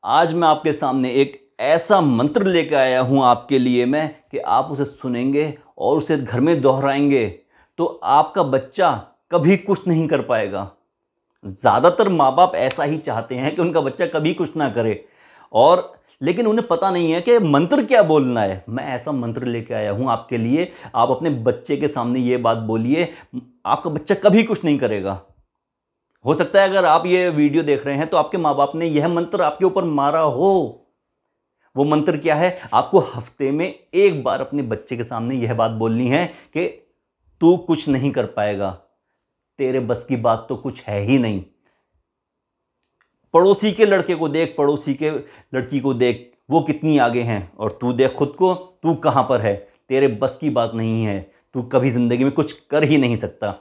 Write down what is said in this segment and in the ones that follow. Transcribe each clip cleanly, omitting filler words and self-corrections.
आज मैं आपके सामने एक ऐसा मंत्र लेकर आया हूं आपके लिए मैं कि आप उसे सुनेंगे और उसे घर में दोहराएंगे तो आपका बच्चा कभी कुछ नहीं कर पाएगा। ज़्यादातर माँ बाप ऐसा ही चाहते हैं कि उनका बच्चा कभी कुछ ना करे, और लेकिन उन्हें पता नहीं है कि मंत्र क्या बोलना है। मैं ऐसा मंत्र लेके आया हूं आपके लिए। आप अपने बच्चे के सामने ये बात बोलिए, आपका बच्चा कभी कुछ नहीं करेगा। हो सकता है अगर आप ये वीडियो देख रहे हैं तो आपके माँ बाप ने यह मंत्र आपके ऊपर मारा हो। वो मंत्र क्या है? आपको हफ्ते में एक बार अपने बच्चे के सामने यह बात बोलनी है कि तू कुछ नहीं कर पाएगा, तेरे बस की बात तो कुछ है ही नहीं। पड़ोसी के लड़के को देख, पड़ोसी के लड़की को देख, वो कितनी आगे हैं, और तू देख खुद को, तू कहां पर है, तेरे बस की बात नहीं है, तू कभी जिंदगी में कुछ कर ही नहीं सकता।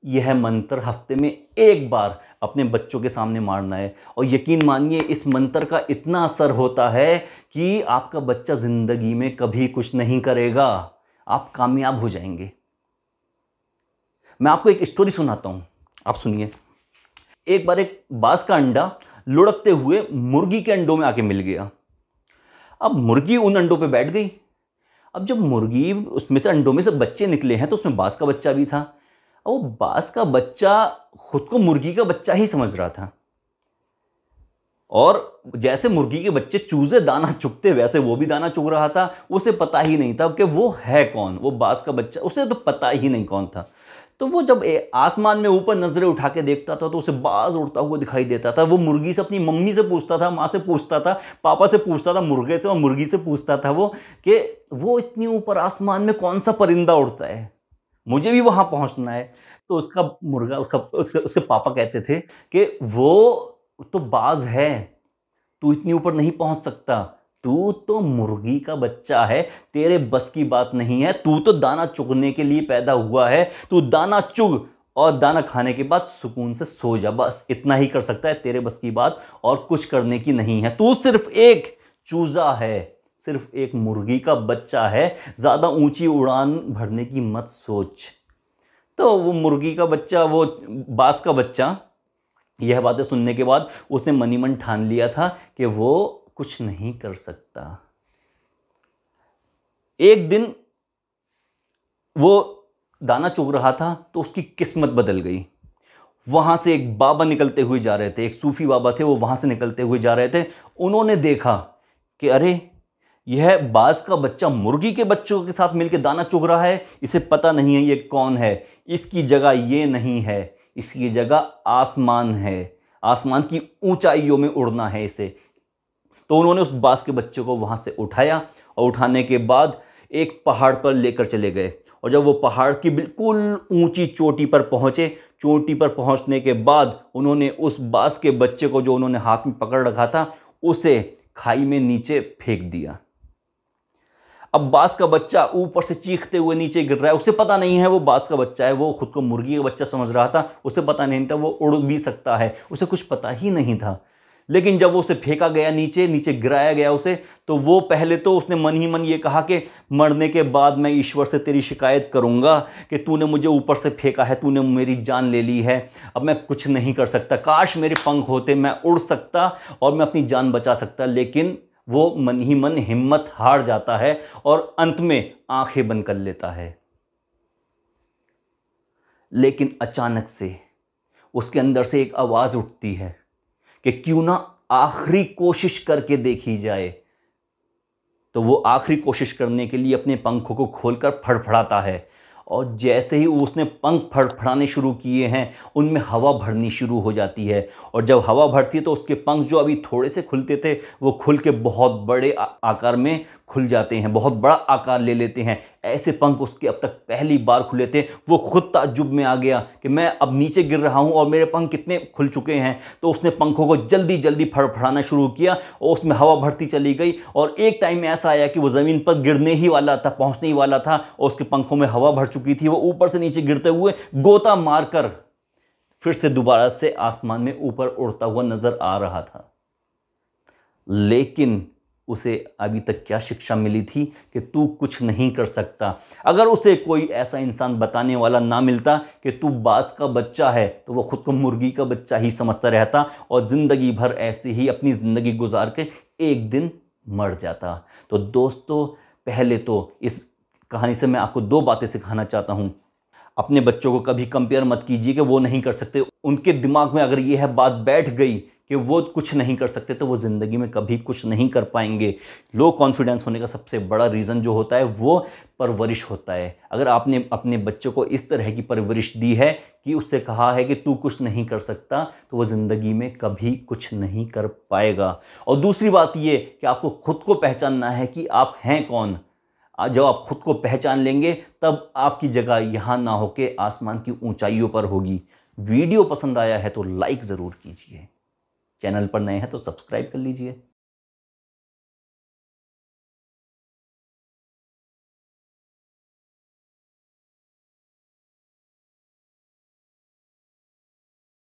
यह मंत्र हफ्ते में एक बार अपने बच्चों के सामने मारना है, और यकीन मानिए इस मंत्र का इतना असर होता है कि आपका बच्चा जिंदगी में कभी कुछ नहीं करेगा, आप कामयाब हो जाएंगे। मैं आपको एक स्टोरी सुनाता हूं, आप सुनिए। एक बार एक बाज का अंडा लुढ़कते हुए मुर्गी के अंडों में आके मिल गया। अब मुर्गी उन अंडों पे बैठ गई। अब जब मुर्गी उसमें से अंडों में से बच्चे निकले हैं तो उसमें बाज का बच्चा भी था। अब वो बाज का बच्चा खुद को मुर्गी का बच्चा ही समझ रहा था, और जैसे मुर्गी के बच्चे चूजे दाना चुगते वैसे वो भी दाना चुग रहा था। उसे पता ही नहीं था कि वो है कौन, वो बाज का बच्चा, उसे तो पता ही नहीं कौन था। तो वो जब आसमान में ऊपर नजरें उठा के देखता था तो उसे बाज उड़ता हुआ दिखाई देता था। वो मुर्गी से, अपनी मम्मी से पूछता था, माँ से पूछता था, पापा से पूछता था, मुर्गे से और मुर्गी से पूछता था वो कि वो इतनी ऊपर आसमान में कौन सा परिंदा उड़ता है, मुझे भी वहां पहुंचना है। तो उसका मुर्गा, उसके पापा कहते थे कि वो तो बाज है, तू इतनी ऊपर नहीं पहुंच सकता, तू तो मुर्गी का बच्चा है, तेरे बस की बात नहीं है, तू तो दाना चुगने के लिए पैदा हुआ है, तू दाना चुग और दाना खाने के बाद सुकून से सो जा, बस इतना ही कर सकता है, तेरे बस की बात और कुछ करने की नहीं है। तू सिर्फ एक चूजा है, सिर्फ एक मुर्गी का बच्चा है, ज्यादा ऊंची उड़ान भरने की मत सोच। तो वो मुर्गी का बच्चा, वो बाज का बच्चा, यह बातें सुनने के बाद उसने मनी मन ठान लिया था कि वो कुछ नहीं कर सकता। एक दिन वो दाना चुग रहा था तो उसकी किस्मत बदल गई। वहां से एक बाबा निकलते हुए जा रहे थे, एक सूफी बाबा थे, वो वहां से निकलते हुए जा रहे थे। उन्होंने देखा कि अरे, यह बाज का बच्चा मुर्गी के बच्चों के साथ मिलकर दाना चुग रहा है, इसे पता नहीं है ये कौन है, इसकी जगह ये नहीं है, इसकी जगह आसमान है, आसमान की ऊंचाइयों में उड़ना है इसे। तो उन्होंने उस बाज के बच्चे को वहां से उठाया, और उठाने के बाद एक पहाड़ पर लेकर चले गए। और जब वो पहाड़ की बिल्कुल ऊंची चोटी पर पहुंचे, चोटी पर पहुंचने के बाद उन्होंने उस बाज के बच्चे को, जो उन्होंने हाथ में पकड़ रखा था, उसे खाई में नीचे फेंक दिया। अब बाज का बच्चा ऊपर से चीखते हुए नीचे गिर रहा है। उसे पता नहीं है वो बाज का बच्चा है, वो खुद को मुर्गी का बच्चा समझ रहा था। उसे पता नहीं था वो उड़ भी सकता है, उसे कुछ पता ही नहीं था। लेकिन जब उसे फेंका गया नीचे, नीचे गिराया गया उसे, तो वो पहले तो उसने मन ही मन ये कहा कि मरने के बाद मैं ईश्वर से तेरी शिकायत करूंगा कि तूने मुझे ऊपर से फेंका है, तूने मेरी जान ले ली है, अब मैं कुछ नहीं कर सकता, काश मेरे पंख होते, मैं उड़ सकता और मैं अपनी जान बचा सकता। लेकिन वो मन ही मन हिम्मत हार जाता है और अंत में आंखें बंद कर लेता है। लेकिन अचानक से उसके अंदर से एक आवाज उठती है कि क्यों ना आखिरी कोशिश करके देखी जाए। तो वो आखिरी कोशिश करने के लिए अपने पंखों को खोलकर फड़फड़ाता है, और जैसे ही उसने पंख फड़फड़ाने शुरू किए हैं, उनमें हवा भरनी शुरू हो जाती है। और जब हवा भरती है तो उसके पंख, जो अभी थोड़े से खुलते थे, वो खुल के बहुत बड़े आकार में खुल जाते हैं, बहुत बड़ा आकार ले लेते हैं। ऐसे पंख उसके अब तक पहली बार खुले थे। वो खुद ताज्जुब में आ गया कि मैं अब नीचे गिर रहा हूं और मेरे पंख कितने खुल चुके हैं। तो उसने पंखों को जल्दी जल्दी फड़फड़ाना शुरू किया और उसमें हवा भरती चली गई। और एक टाइम ऐसा आया कि वो ज़मीन पर गिरने ही वाला था, पहुंचने ही वाला था, और उसके पंखों में हवा भर चुकी थी। वो ऊपर से नीचे गिरते हुए गोता मारकर फिर से दोबारा से आसमान में ऊपर उड़ता हुआ नजर आ रहा था। लेकिन उसे अभी तक क्या शिक्षा मिली थी कि तू कुछ नहीं कर सकता। अगर उसे कोई ऐसा इंसान बताने वाला ना मिलता कि तू बाज का बच्चा है, तो वो खुद को मुर्गी का बच्चा ही समझता रहता और ज़िंदगी भर ऐसे ही अपनी ज़िंदगी गुजार के एक दिन मर जाता। तो दोस्तों, पहले तो इस कहानी से मैं आपको 2 बातें सिखाना चाहता हूँ। अपने बच्चों को कभी कंपेयर मत कीजिए कि वो नहीं कर सकते। उनके दिमाग में अगर ये है बात बैठ गई कि वो कुछ नहीं कर सकते, तो वो ज़िंदगी में कभी कुछ नहीं कर पाएंगे। लो कॉन्फिडेंस होने का सबसे बड़ा रीज़न जो होता है वो परवरिश होता है। अगर आपने अपने बच्चों को इस तरह की परवरिश दी है कि उससे कहा है कि तू कुछ नहीं कर सकता, तो वो ज़िंदगी में कभी कुछ नहीं कर पाएगा। और दूसरी बात ये कि आपको खुद को पहचानना है कि आप हैं कौन। जब आप खुद को पहचान लेंगे, तब आपकी जगह यहाँ ना होके आसमान की ऊंचाइयों पर होगी। वीडियो पसंद आया है तो लाइक ज़रूर कीजिए। चैनल पर नए हैं तो सब्सक्राइब कर लीजिए।